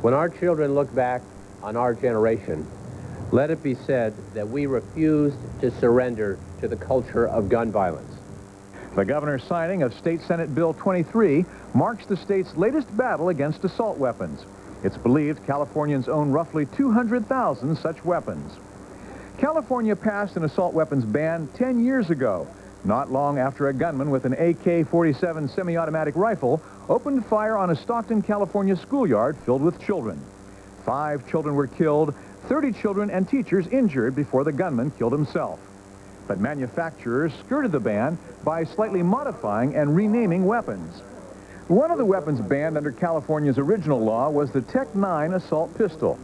When our children look back on our generation, let it be said that we refused to surrender to the culture of gun violence. The governor's signing of State Senate Bill 23 marks the state's latest battle against assault weapons. It's believed Californians own roughly 200,000 such weapons. California passed an assault weapons ban 10 years ago, not long after a gunman with an AK-47 semi-automatic rifle opened fire on a Stockton, California schoolyard filled with children. 5 children were killed, 30 children and teachers injured before the gunman killed himself. But manufacturers skirted the ban by slightly modifying and renaming weapons. One of the weapons banned under California's original law was the Tech-9 assault pistol.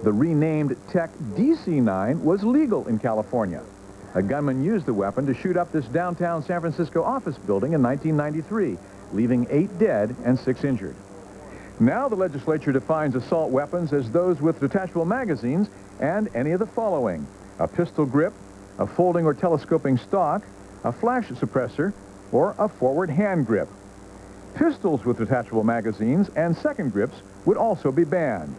The renamed Tech DC-9 was legal in California. A gunman used the weapon to shoot up this downtown San Francisco office building in 1993, leaving 8 dead and 6 injured. Now the legislature defines assault weapons as those with detachable magazines and any of the following: a pistol grip, a folding or telescoping stock, a flash suppressor, or a forward hand grip. Pistols with detachable magazines and second grips would also be banned.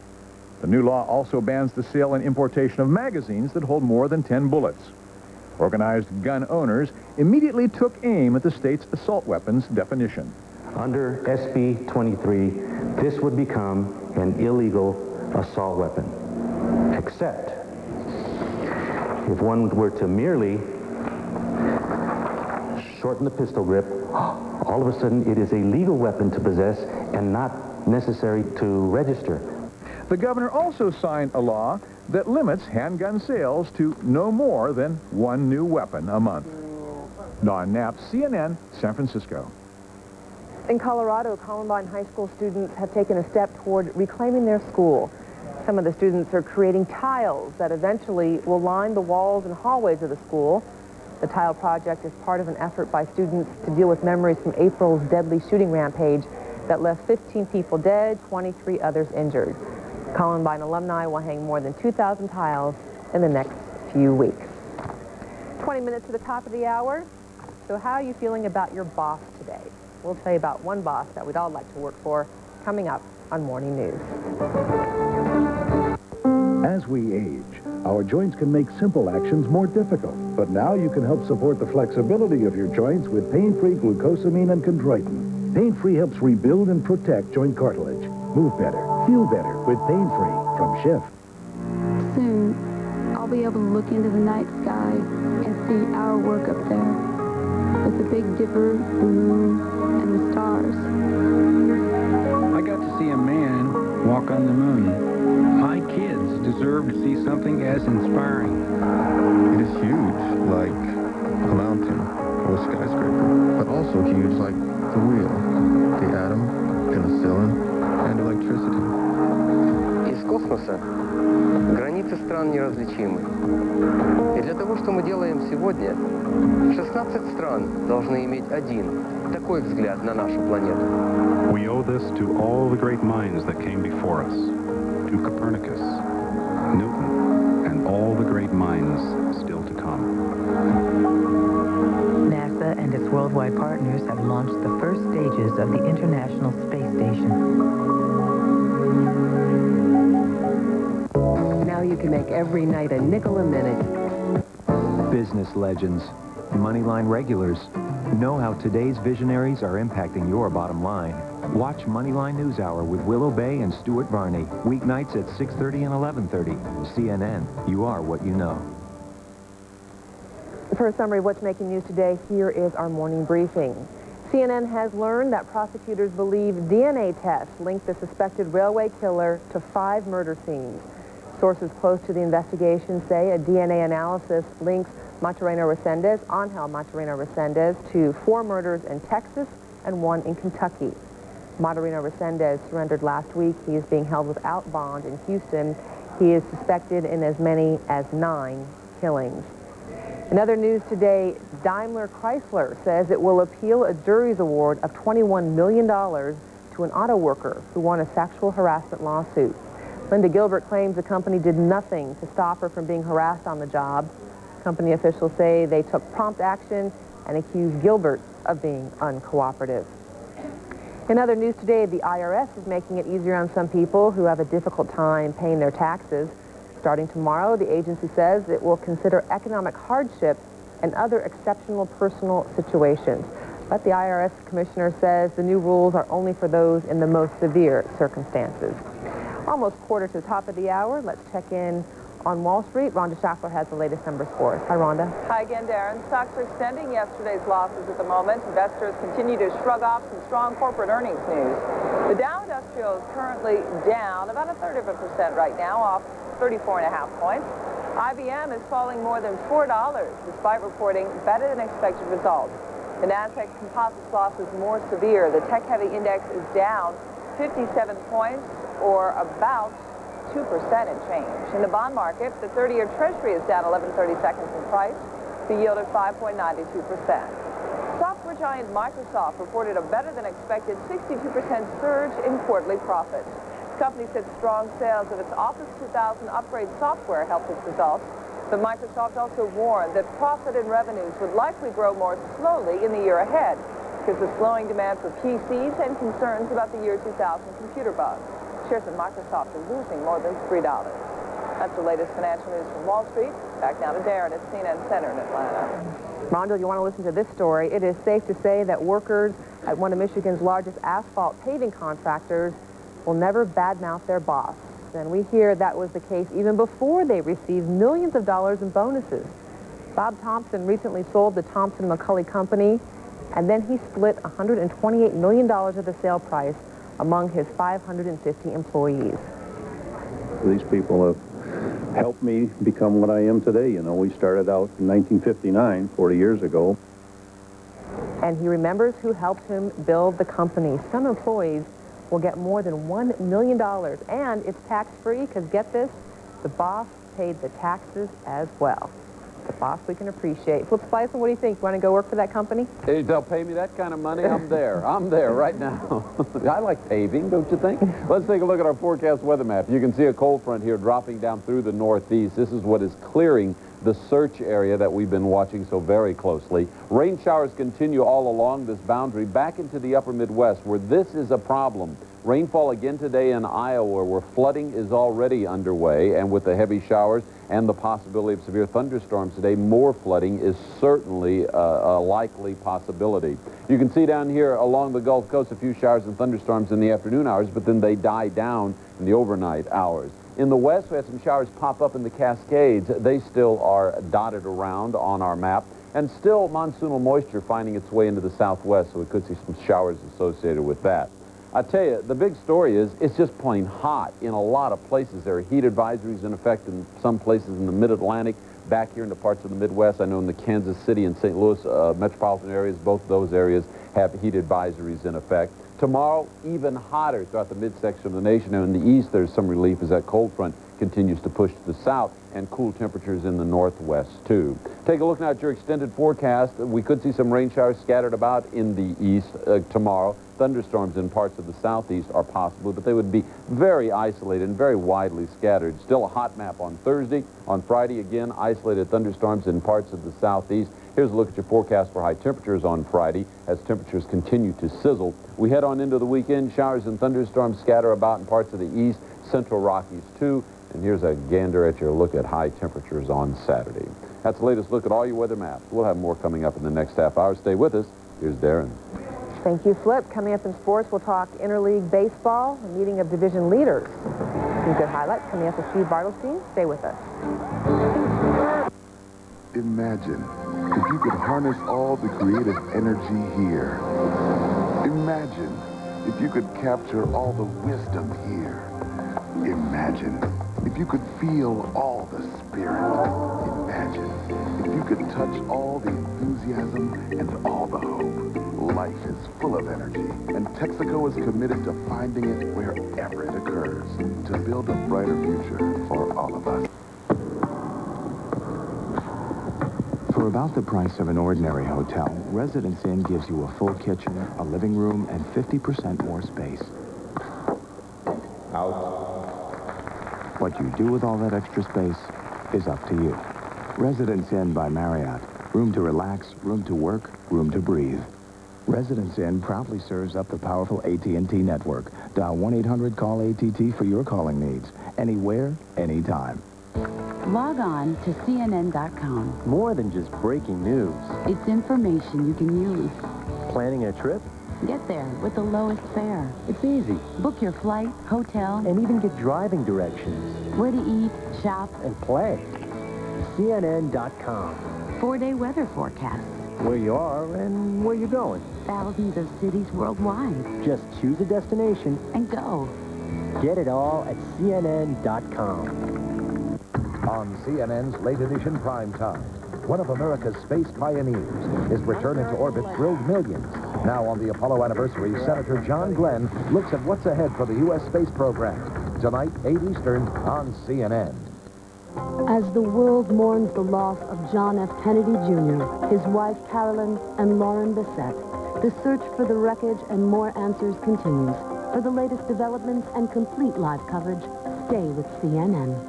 The new law also bans the sale and importation of magazines that hold more than 10 bullets. Organized gun owners immediately took aim at the state's assault weapons definition. Under SB 23, this would become an illegal assault weapon, except if one were to merely shorten the pistol grip, all of a sudden it is a legal weapon to possess and not necessary to register. The governor also signed a law that limits handgun sales to no more than 1 new weapon a month. Don Knapp, CNN, San Francisco. In Colorado, Columbine high school students have taken a step toward reclaiming their school. Some of the students are creating tiles that eventually will line the walls and hallways of the school. The tile project is part of an effort by students to deal with memories from April's deadly shooting rampage that left 15 people dead, 23 others injured. Columbine alumni will hang more than 2,000 tiles in the next few weeks. 20 minutes to the top of the hour. So how are you feeling about your boss today? We'll tell you about one boss that we'd all like to work for coming up on Morning News. As we age, our joints can make simple actions more difficult. But now you can help support the flexibility of your joints with pain-free glucosamine and chondroitin. Pain-free helps rebuild and protect joint cartilage. Move better, feel better with pain-free from Schiff. Soon, I'll be able to look into the night sky and see our work up there. With the Big Dipper, the moon, and the stars. I got to see a man walk on the moon. My kids deserve to see something as inspiring. It is huge, like a mountain or a skyscraper, but also huge like the wheel, the atom, penicillin, and electricity. Из космоса границы стран неразличимы. И для того, что мы делаем сегодня, 16 стран должны иметь один такой взгляд на нашу планету. We owe this to all the great minds that came before us, to Copernicus, Newton, and all the great minds still to come. NASA and its worldwide partners have launched the first stages of the International Space Station. Now you can make every night a nickel a minute. Business legends, Moneyline regulars, know how today's visionaries are impacting your bottom line. Watch Moneyline NewsHour with Willow Bay and Stuart Varney, weeknights at 6:30 and 11:30. CNN, you are what you know. For a summary of what's making news today, here is our morning briefing. CNN has learned that prosecutors believe DNA tests linked the suspected railway killer to 5 murder scenes. Sources close to the investigation say a DNA analysis links Macarena Resendez, Angel Macarena Resendez, to 4 murders in Texas and 1 in Kentucky. Macarena Resendez surrendered last week. He is being held without bond in Houston. He is suspected in as many as 9 killings. In other news today, Daimler Chrysler says it will appeal a jury's award of $21 million to an auto worker who won a sexual harassment lawsuit. Linda Gilbert claims the company did nothing to stop her from being harassed on the job. Company officials say they took prompt action and accused Gilbert of being uncooperative. In other news today, the IRS is making it easier on some people who have a difficult time paying their taxes. Starting tomorrow, the agency says it will consider economic hardship and other exceptional personal situations. But the IRS commissioner says the new rules are only for those in the most severe circumstances. Almost quarter to the top of the hour. Let's check in on Wall Street. Rhonda Schaffler has the latest numbers for us. Hi, Rhonda. Hi again, Darren. Stocks are extending yesterday's losses at the moment. Investors continue to shrug off some strong corporate earnings news. The Dow Industrial is currently down about 1/3% right now, off 34.5 points. IBM is falling more than $4 despite reporting better than expected results. The Nasdaq Composite's loss is more severe. The tech-heavy index is down 57 points, or about 2% in change. In the bond market, the 30-year Treasury is down 11/32 in price. The yield at 5.92%. Software giant Microsoft reported a better-than-expected 62% surge in quarterly profits. The company said strong sales of its Office 2000 upgrade software helped its results, but Microsoft also warned that profit and revenues would likely grow more slowly in the year ahead because of slowing demand for PCs and concerns about the year 2000 computer bugs. Shares of Microsoft are losing more than $3. That's the latest financial news from Wall Street. Back now to Darren at CNN Center in Atlanta. Rhonda, you want to listen to this story. It is safe to say that workers at one of Michigan's largest asphalt paving contractors will never badmouth their boss. And we hear that was the case even before they received millions of dollars in bonuses. Bob Thompson recently sold the Thompson McCulley Company, and then he split $128 million of the sale price among his 550 employees. These people have helped me become what I am today. You know, we started out in 1959, 40 years ago. And he remembers who helped him build the company. Some employees will get more than $1 million, and it's tax-free because, get this, the boss paid the taxes as well. The boss we can appreciate. Flip Spicer, what do you think? You want to go work for that company? Hey, they'll pay me that kind of money, I'm there. I'm there right now. I like paving, don't you think? Let's take a look at our forecast weather map. You can see a cold front here dropping down through the northeast. This is what is clearing the search area that we've been watching so very closely. Rain showers continue all along this boundary back into the upper Midwest, where this is a problem. Rainfall again today in Iowa, where flooding is already underway, and with the heavy showers and the possibility of severe thunderstorms today, more flooding is certainly a likely possibility. You can see down here along the Gulf Coast a few showers and thunderstorms in the afternoon hours, but then they die down in the overnight hours. In the west, we had some showers pop up in the Cascades. They still are dotted around on our map. And still monsoonal moisture finding its way into the southwest, so we could see some showers associated with that. I tell you, the big story is it's just plain hot in a lot of places. There are heat advisories in effect in some places in the mid-Atlantic, back here into parts of the Midwest. I know in the Kansas City and St. Louis metropolitan areas, both those areas have heat advisories in effect. Tomorrow, even hotter throughout the midsection of the nation. And in the east, there's some relief as that cold front continues to push to the south, and cool temperatures in the northwest, too. Take a look now at your extended forecast. We could see some rain showers scattered about in the east tomorrow. Thunderstorms in parts of the southeast are possible, but they would be very isolated and very widely scattered. Still a hot map on Thursday. On Friday, again, isolated thunderstorms in parts of the southeast. Here's a look at your forecast for high temperatures on Friday as temperatures continue to sizzle. We head on into the weekend. Showers and thunderstorms scatter about in parts of the east, central Rockies, too. And here's a gander at your look at high temperatures on Saturday. That's the latest look at all your weather maps. We'll have more coming up in the next half hour. Stay with us. Here's Darren. Thank you, Flip. Coming up in sports, we'll talk interleague baseball, a meeting of division leaders. Some good highlights coming up with Steve Bartlestein. Stay with us. Imagine if you could harness all the creative energy here. Imagine if you could capture all the wisdom here. Imagine if you could feel all the spirit. Imagine if you could touch all the enthusiasm and all the hope. Life is full of energy, and Texaco is committed to finding it wherever it occurs to build a brighter future for all of us. For about the price of an ordinary hotel, Residence Inn gives you a full kitchen, a living room, and 50% more space. Out. What you do with all that extra space is up to you. Residence Inn by Marriott. Room to relax, room to work, room to breathe. Residence Inn proudly serves up the powerful AT&T network. Dial 1-800-CALL-ATT for your calling needs. Anywhere, anytime. Log on to CNN.com. More than just breaking news. It's information you can use. Planning a trip? Get there with the lowest fare. It's easy. Book your flight, hotel, and even get driving directions. Where to eat, shop, and play. CNN.com. 4-day weather forecast. Where you are and where you're going. Thousands of cities worldwide. Just choose a destination and go. Get it all at CNN.com. On CNN's late edition prime time, one of America's space pioneers, his return into orbit thrilled millions. Now on the Apollo anniversary, Senator John Glenn looks at what's ahead for the U.S. space program. Tonight, 8 Eastern on CNN. As the world mourns the loss of John F. Kennedy Jr., his wife Carolyn, and Lauren Bissett, the search for the wreckage and more answers continues. For the latest developments and complete live coverage, stay with CNN.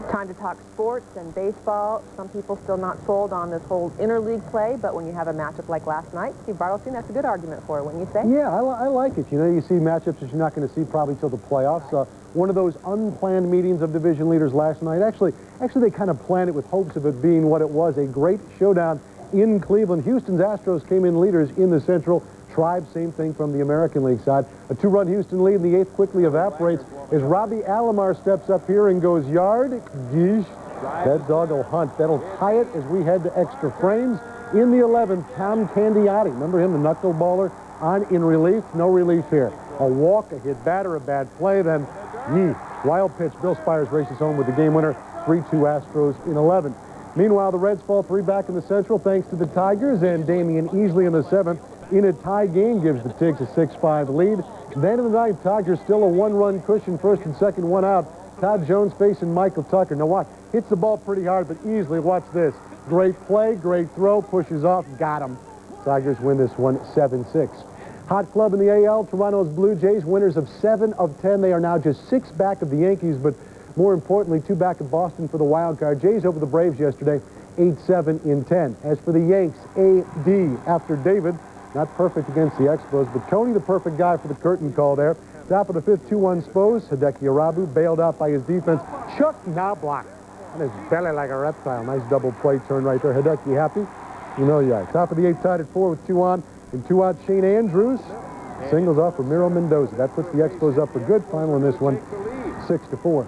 Time to talk sports and baseball. Some people still not sold on this whole interleague play, but when you have a matchup like last night, Steve Bartlestein, that's a good argument for it, wouldn't you say? Yeah, I like it. You know, you see matchups that you're not going to see probably till the playoffs. One of those unplanned meetings of division leaders last night. Actually, they kind of planned it with hopes of it being what it was, a great showdown in Cleveland. Houston's Astros came in leaders in the Central. Tribe, same thing from the American League side. A 2-run Houston lead in the 8th quickly evaporates as Robbie Alomar steps up here and goes yard. Geesh. That dog will hunt. That'll tie it as we head to extra frames. In the 11th, Tom Candiotti. Remember him, the knuckleballer, on in relief. No relief here. A walk, a hit batter, a bad play, then wild pitch. Bill Spires races home with the game winner. 3-2 Astros in 11. Meanwhile, the Reds fall 3 back in the Central thanks to the Tigers, and Damian Easley in the 7th in a tie game gives the Tigs a 6-5 lead. Then in the 9th, Tigers still a 1-run cushion, first and second, one out. Todd Jones facing Michael Tucker. Now watch, hits the ball pretty hard, but Easley, watch this. Great play, great throw, pushes off, got him. Tigers win this one 7-6. Hot club in the AL, Toronto's Blue Jays, winners of 7 of 10. They are now just 6 back of the Yankees, but more importantly, 2 back of Boston for the wild card. Jays over the Braves yesterday, 8-7 in 10. As for the Yanks, A.D. after David, not perfect against the Expos, but Tony the perfect guy for the curtain call there. Top of the 5th, 2-1 Spos. Hideki Arabu bailed out by his defense. Chuck Knobloch on his belly like a reptile. Nice double play turn right there. Hideki happy? You know you are. Top of the 8th, tied at 4 with 2 on. And 2 out, Shane Andrews singles off Ramiro Mendoza. That puts the Expos up for good. Final in this one, 6-4.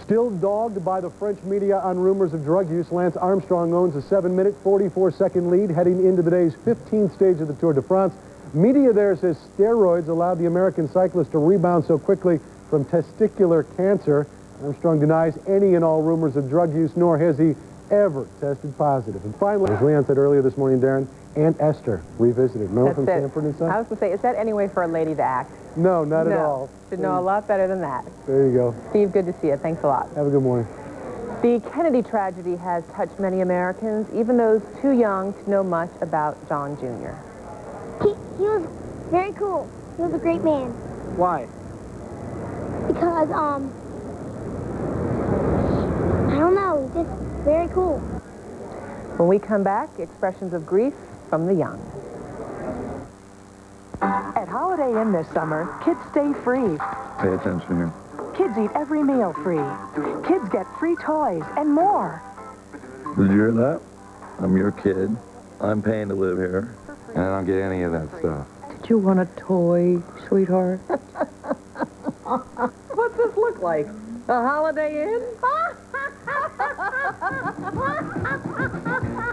Still dogged by the French media on rumors of drug use, Lance Armstrong owns a 7-minute, 44-second lead heading into today's 15th stage of the Tour de France. Media there says steroids allowed the American cyclist to rebound so quickly from testicular cancer. Armstrong denies any and all rumors of drug use, nor has he ever tested positive. And finally, as Leon said earlier this morning, Darren, Aunt Esther revisited. Remember from Sanford and Son? I was going to say, is that any way for a lady to act? No, not at all. Should know a lot better than that. There you go. Steve, good to see you. Thanks a lot. Have a good morning. The Kennedy tragedy has touched many Americans, even those too young to know much about John Jr. He was very cool. He was a great man. Why? Because, I don't know, he's just very cool. When we come back, expressions of grief from the young. At Holiday Inn this summer, kids stay free. Pay attention here. Kids eat every meal free. Kids get free toys and more. Did you hear that? I'm your kid. I'm paying to live here. And I don't get any of that stuff. Did you want a toy, sweetheart? What's this look like? A Holiday Inn?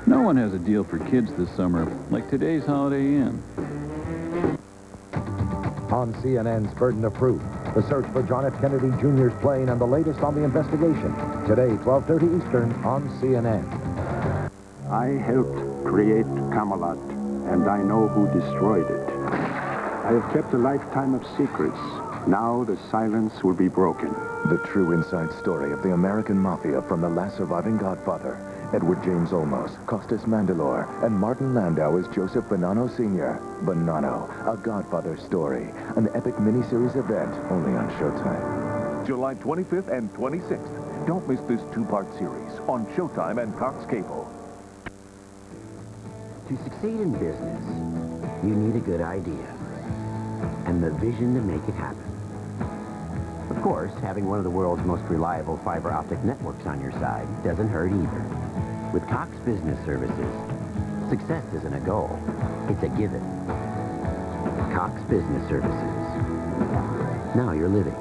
No one has a deal for kids this summer like today's Holiday Inn. On CNN's Burden of Proof, the search for John F. Kennedy Jr.'s plane and the latest on the investigation. Today, 12:30 Eastern on CNN. I helped create Camelot, and I know who destroyed it. I have kept a lifetime of secrets. Now the silence will be broken. The true inside story of the American Mafia from the last surviving Godfather, Edward James Olmos, Costas Mandylor, and Martin Landau as Joseph Bonanno Sr. Bonanno, a Godfather story, an epic miniseries event only on Showtime. July 25th and 26th. Don't miss this 2-part series on Showtime and Cox Cable. To succeed in business, you need a good idea and the vision to make it happen. Of course, having one of the world's most reliable fiber optic networks on your side doesn't hurt either. With Cox Business Services, success isn't a goal, it's a given. Cox Business Services. Now you're living.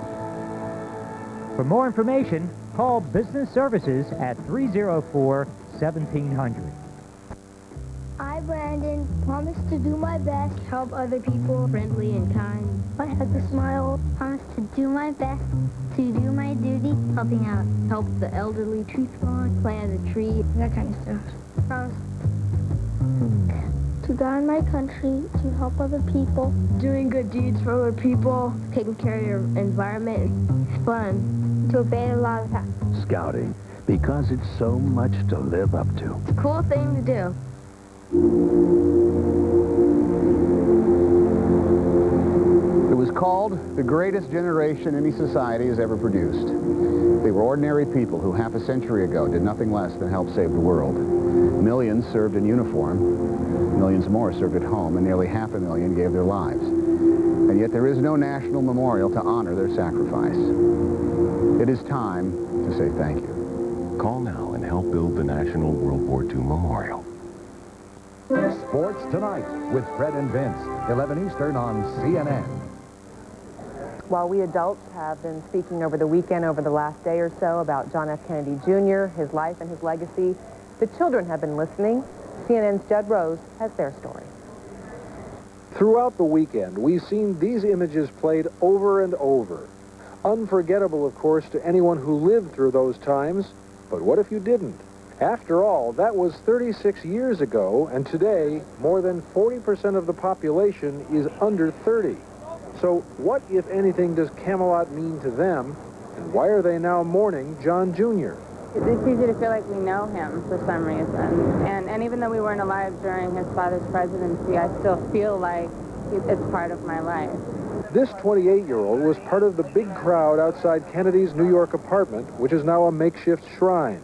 For more information, call Business Services at 304-1700. I, Brandon, promise to do my best, help other people, friendly and kind. I have to smile, promise to do my best, to do my duty, helping out, help the elderly, truthful, plant a tree, that kind of stuff. Promise to guide my country, to help other people, doing good deeds for other people, taking care of your environment. It's fun, to obey a lot of that. Scouting, because it's so much to live up to. It's a cool thing to do. It was called the greatest generation any society has ever produced. They were ordinary people who half a century ago did nothing less than help save the world. Millions served in uniform, millions more served at home, and nearly 500,000 gave their lives. And yet there is no national memorial to honor their sacrifice. It is time to say thank you. Call now and help build the National World War II Memorial. Sports Tonight with Fred and Vince, 11 Eastern on CNN. While we adults have been speaking over the weekend, over the last day or so, about John F. Kennedy Jr., his life and his legacy, the children have been listening. CNN's Judd Rose has their story. Throughout the weekend, we've seen these images played over and over. Unforgettable, of course, to anyone who lived through those times, but what if you didn't? After all, that was 36 years ago, and today, more than 40% of the population is under 30. So what, if anything, does Camelot mean to them, and why are they now mourning John Jr.? It's easy to feel like we know him for some reason. And even though we weren't alive during his father's presidency, I still feel like it's part of my life. This 28-year-old was part of the big crowd outside Kennedy's New York apartment, which is now a makeshift shrine.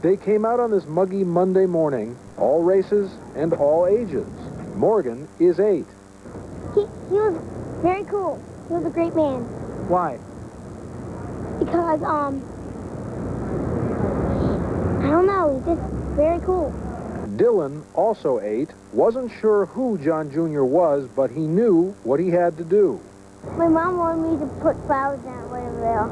They came out on this muggy Monday morning, all races and all ages. Morgan is 8. He was very cool. He was a great man. Why? Because, I don't know, he's just very cool. Dylan, also 8, wasn't sure who John Jr. was, but he knew what he had to do. My mom wanted me to put flowers down whatever they are.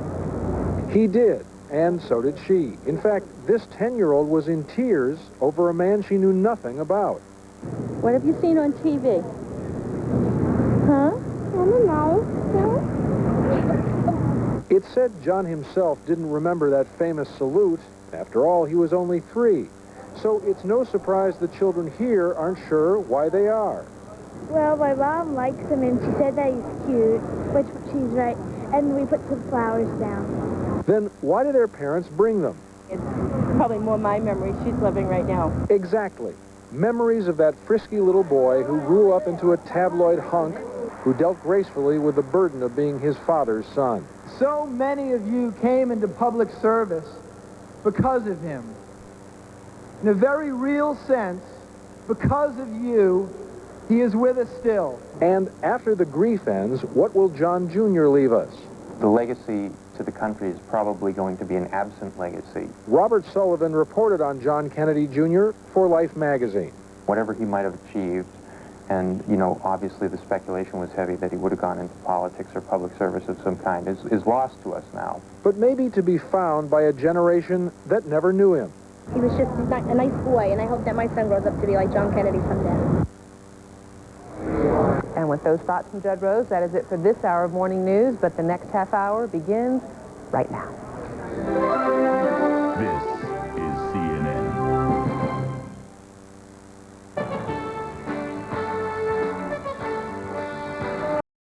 He did, and so did she. In fact, this 10-year-old was in tears over a man she knew nothing about. What have you seen on TV? Huh? I don't know. It said John himself didn't remember that famous salute. After all, he was only 3. So it's no surprise the children here aren't sure why they are. Well, my mom likes him, and she said that he's cute, which she's right, and we put some flowers down. Then why do their parents bring them? It's probably more my memory. She's living right now. Exactly. Memories of that frisky little boy who grew up into a tabloid hunk who dealt gracefully with the burden of being his father's son. So many of you came into public service because of him. In a very real sense, because of you, he is with us still. And after the grief ends, what will John Jr. leave us? The legacy to the country is probably going to be an absent legacy. Robert Sullivan reported on John Kennedy Jr. for Life magazine. Whatever he might have achieved, and, you know, obviously the speculation was heavy that he would have gone into politics or public service of some kind, is lost to us now. But maybe to be found by a generation that never knew him. He was just a nice boy, and I hope that my son grows up to be like John Kennedy someday. And with those thoughts from Judd Rose, that is it for this hour of Morning News, but the next half hour begins right now.